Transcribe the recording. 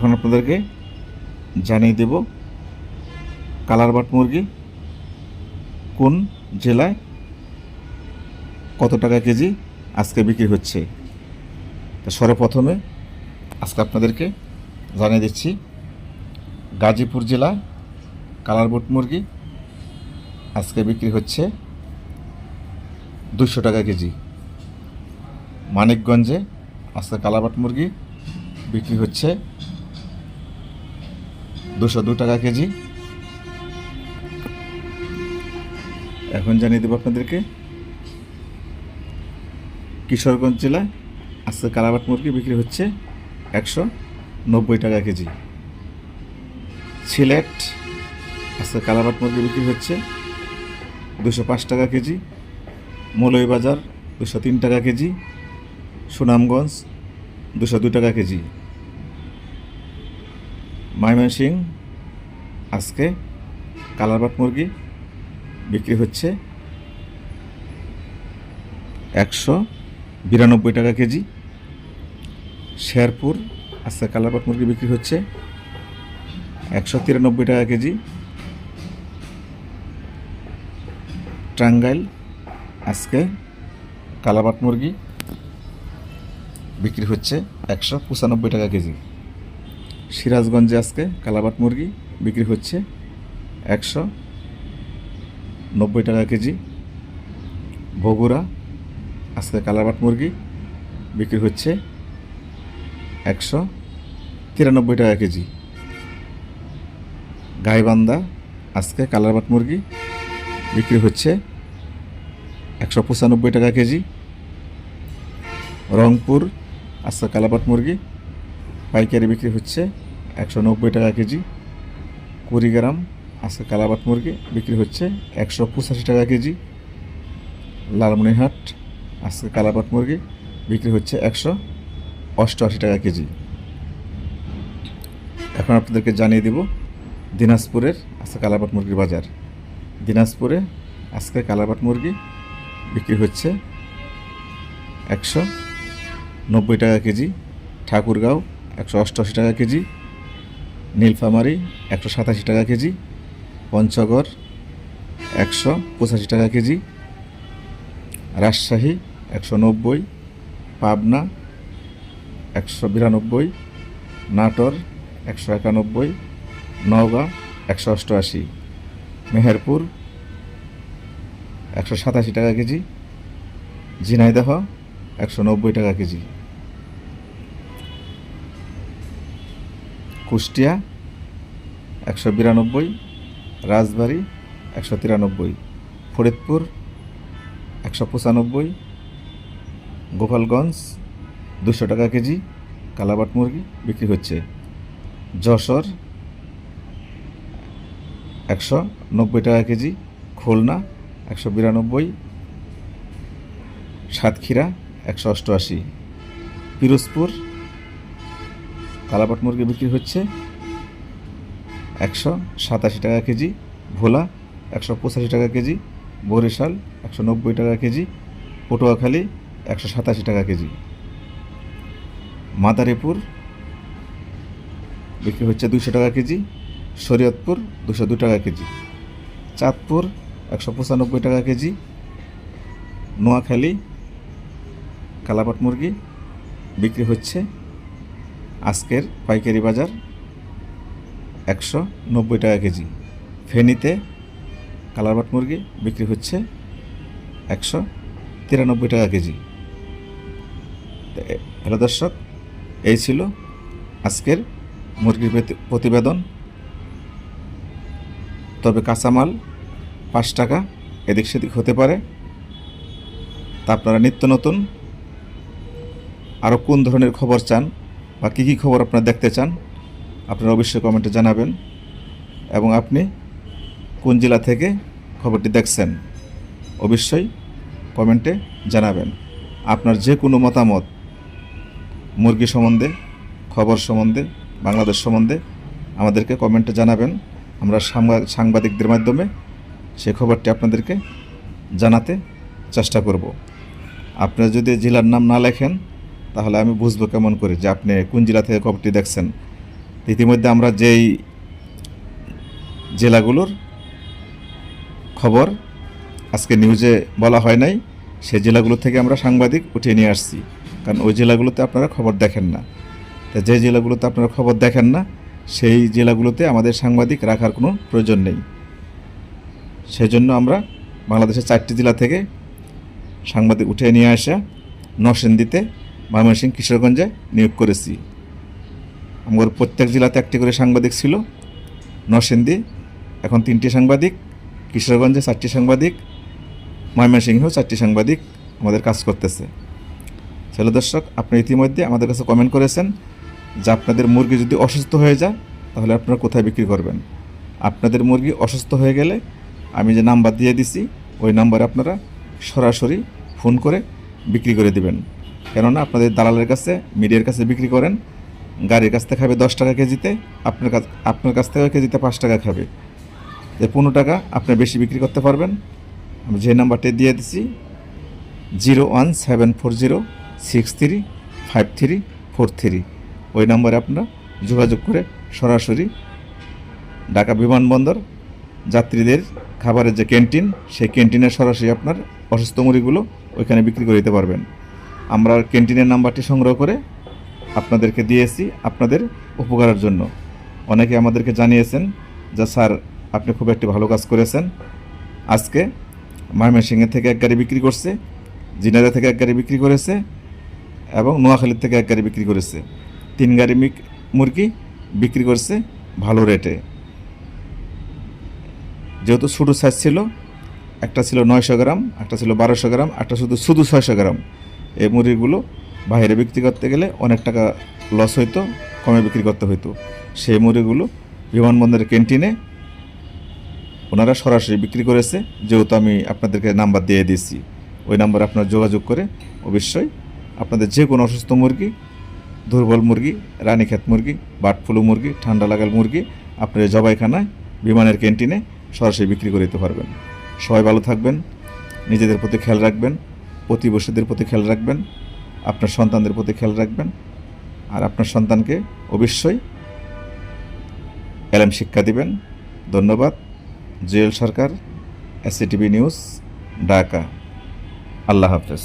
এখন আপনাদেরকে জানিয়ে দেব কালার বাট মুরগি কোন জেলায় কত টাকা কেজি আজকে বিক্রি হচ্ছে। তো সর্বপ্রথমে আজকে আপনাদেরকে জানিয়ে দিচ্ছি গাজীপুর জেলায় কালার বাট মুরগি আজকে বিক্রি হচ্ছে 200 টাকা কেজি। মানিকগঞ্জে আজকে কালার বাট মুরগি বিক্রি হচ্ছে 202 টাকা কেজি। এখন জানিয়ে দেব আপনাদেরকে কিশোরগঞ্জ জেলায় আজকে কালার বাট মুরগি বিক্রি হচ্ছে 190 টাকা কেজি। সিলেট আজকে কালার বাট মুরগি বিক্রি হচ্ছে 205 টাকা কেজি। মৌলভীবাজার 203 টাকা কেজি। সুনামগঞ্জ 202 টাকা কেজি। ময়মনসিংহ আজকে কালার বাট মুরগি বিক্রি হচ্ছে 192 টাকা কেজি। শেরপুর আজকে কালার বাট মুরগি বিক্রি হচ্ছে 193 টাকা কেজি। টাঙ্গাইল আজকে কালার বাট মুরগি বিক্রি হচ্ছে 195 টাকা কেজি। সিরাজগঞ্জে আজকে কালার বাট মুরগি বিক্রি হচ্ছে 190 টাকা কেজি। বগুড়া আজকে কালার বাট মুরগি বিক্রি হচ্ছে 193 টাকা কেজি। গাইবান্ধা আজকে কালার বাট মুরগি বিক্রি হচ্ছে 195 টাকা কেজি। রংপুর আজকে কালার বাট মুরগি পাইকারি বিক্রি হচ্ছে 190 টাকা কেজি। কুড়িগ্রাম আজকে কালার বাট মুরগি বিক্রি হচ্ছে 185 টাকা কেজি। লালমনিরহাট আজকে কালার বাট মুরগি বিক্রি হচ্ছে 188 টাকা কেজি। এখন আপনাদেরকে জানিয়ে দেব দিনাজপুরের আজকে কালার বাট মুরগির বাজার। দিনাজপুরে আজকে কালার বাট মুরগি বিক্রি হচ্ছে 190 টাকা কেজি। ঠাকুরগাঁও 188 টাকা কেজি। নীলফামারী 187 টাকা কেজি। পঞ্চগড় 185 টাকা কেজি। রাজশাহী 190। পাবনা 192। নাটোর 191। নওগাঁ 188। মেহেরপুর 187 টাকা কেজি। ঝিনাইদহ 190 টাকা কেজি। কুষ্টিয়া 192। রাজবাড়ী 193। ফরিদপুর 195। গোপালগঞ্জ 200 টাকা কেজি কালার বাট মুরগি বিক্রি হচ্ছে। যশোর 190 টাকা KG. Khulna 192। Satkhira 188। Pirojpur colour but মুরগি বিক্রি হচ্ছে 187 টাকা কেজি। ভোলা 185 টাকা কেজি। বরিশাল 190 টাকা কেজি। পটুয়াখালী 187 টাকা কেজি। মাদারীপুর বিক্রি হচ্ছে 200 টাকা কেজি। শরীয়তপুর 202 টাকা কেজি। চাঁদপুর 195 টাকা কেজি। নোয়াখালী কালার বাট মুরগি বিক্রি হচ্ছে আজকের পাইকারি বাজার 190 টাকা কেজি। ফেনীতে কালার বাট মুরগি বিক্রি হচ্ছে 193 টাকা কেজি। হ্যালো দর্শক, এই ছিল আজকের মুরগির প্রতিবেদন। তবে কাঁচামাল 5 টাকা এদিক সেদিক হতে পারে। তা আপনারা নিত্য নতুন আরও কোন ধরনের খবর চান বা কী কী খবর আপনারা দেখতে চান আপনারা অবশ্যই কমেন্টে জানাবেন, এবং আপনি কোন জেলা থেকে খবরটি দেখছেন অবশ্যই কমেন্টে জানাবেন। আপনার যে কোনো মতামত মুরগি সম্বন্ধে, খবর সম্বন্ধে, বাংলাদেশ সম্বন্ধে আমাদেরকে কমেন্টে জানাবেন। আমরা সাংবাদিকদের মাধ্যমে সেই খবরটি আপনাদেরকে জানাতে চেষ্টা করব। আপনারা যদি জেলার নাম না লেখেন তাহলে আমি বুঝবো কেমন করে যে আপনি কোন জেলা থেকে খবরটি দেখছেন। ইতিমধ্যে আমরা যেই জেলাগুলোর খবর আজকে নিউজে বলা হয় নাই, সেই জেলাগুলো থেকে আমরা সাংবাদিক উঠিয়ে নিয়ে আসছি, কারণ ওই জেলাগুলোতে আপনারা খবর দেখেন না। তা যে জেলাগুলোতে আপনারা খবর দেখেন না, সেই জেলাগুলোতে আমাদের সাংবাদিক রাখার কোনো প্রয়োজন নেই। সেই জন্য আমরা বাংলাদেশের 4টি জেলা থেকে সাংবাদিক উঠিয়ে নিয়ে আসা নরসিংদীতে, ময়মনসিংহ, কিশোরগঞ্জে নিয়োগ করেছি। আমার প্রত্যেক জেলাতে 1টি করে সাংবাদিক ছিল। নরসিংদী এখন 3টি সাংবাদিক, কিশোরগঞ্জে 4টি সাংবাদিক, ময়মনসিংহেও 4টি সাংবাদিক আমাদের কাজ করতেছে। ছেলে দর্শক, আপনি ইতিমধ্যে আমাদের কাছে কমেন্ট করেছেন যে আপনাদের মুরগি যদি অসুস্থ হয়ে যায় তাহলে আপনারা কোথায় বিক্রি করবেন। আপনাদের মুরগি অসুস্থ হয়ে গেলে আমি যে নাম্বার দিয়ে দিছি ওই নাম্বারে আপনারা সরাসরি ফোন করে বিক্রি করে দিবেন। কেননা আপনাদের দালালের কাছে, মিডিয়ার কাছে বিক্রি করেন, গাড়ির কাছ থেকে খাবে 10 টাকা কেজিতে, আপনার কাছ থেকে কেজিতে 5 টাকা খাবে। যে 15 টাকা আপনি বেশি বিক্রি করতে পারবেন। আমি যে নাম্বারটি দিয়ে দিচ্ছি 01740635343, ওই নাম্বারে আপনারা যোগাযোগ করে সরাসরি ঢাকা বিমানবন্দর যাত্রীদের খাবারের যে ক্যান্টিন, সেই ক্যান্টিনের সরাসরি আপনার অসুস্থ মুরগিগুলো ওইখানে বিক্রি করে দিতে পারবেন। আমরা ক্যান্টিনের নাম্বারটি সংগ্রহ করে আপনাদেরকে দিয়েছি আপনাদের উপকারের জন্য। অনেকে আমাদেরকে জানিয়েছেন যে স্যার আপনি খুব একটি ভালো কাজ করেছেন। আজকে ময়মনসিংহ থেকে 1 গাড়ি বিক্রি করছে, জিনাদা থেকে 1 গাড়ি বিক্রি করেছে এবং নোয়াখালী থেকে 1 গাড়ি বিক্রি করেছে। 3 গাড়ি মুরগি বিক্রি করছে ভালো রেটে। যেহেতু ছোটো সাইজ ছিল, একটা ছিল 900 গ্রাম, একটা ছিল 1200 গ্রাম, একটা শুধু 600 গ্রাম। এই মুরগিগুলো বাইরে বিক্রি করতে গেলে অনেক টাকা লস হইতো, কমে বিক্রি করতে হইতো। সেই মুরগিগুলো বিমানবন্দরের ক্যান্টিনে ওনারা সরাসরি বিক্রি করেছে। যেহেতু আমি আপনাদেরকে নাম্বার দিয়ে দিয়েছি, ওই নাম্বারে আপনারা যোগাযোগ করে অবশ্যই আপনাদের যে কোনো অসুস্থ মুরগি, দুর্বল মুরগি, রানীক্ষেত মুরগি, বার্ড ফ্লু মুরগি, ঠান্ডা লাগাল মুরগি আপনাদের জবাইখানায়, বিমানের ক্যান্টিনে সরাসরি বিক্রি করে দিতে পারবেন। সবাই ভালো থাকবেন, নিজেদের প্রতি খেয়াল রাখবেন, প্রতিবেশীদের প্রতি খেয়াল রাখবেন, আপনার সন্তানদের প্রতি খেয়াল রাখবেন। আর আপনার সন্তানকে অবশ্যই এলএম শিক্ষা দিবেন। ধন্যবাদ। জুয়েল সরকার, SCTV নিউজ, ঢাকা। আল্লাহ হাফেজ।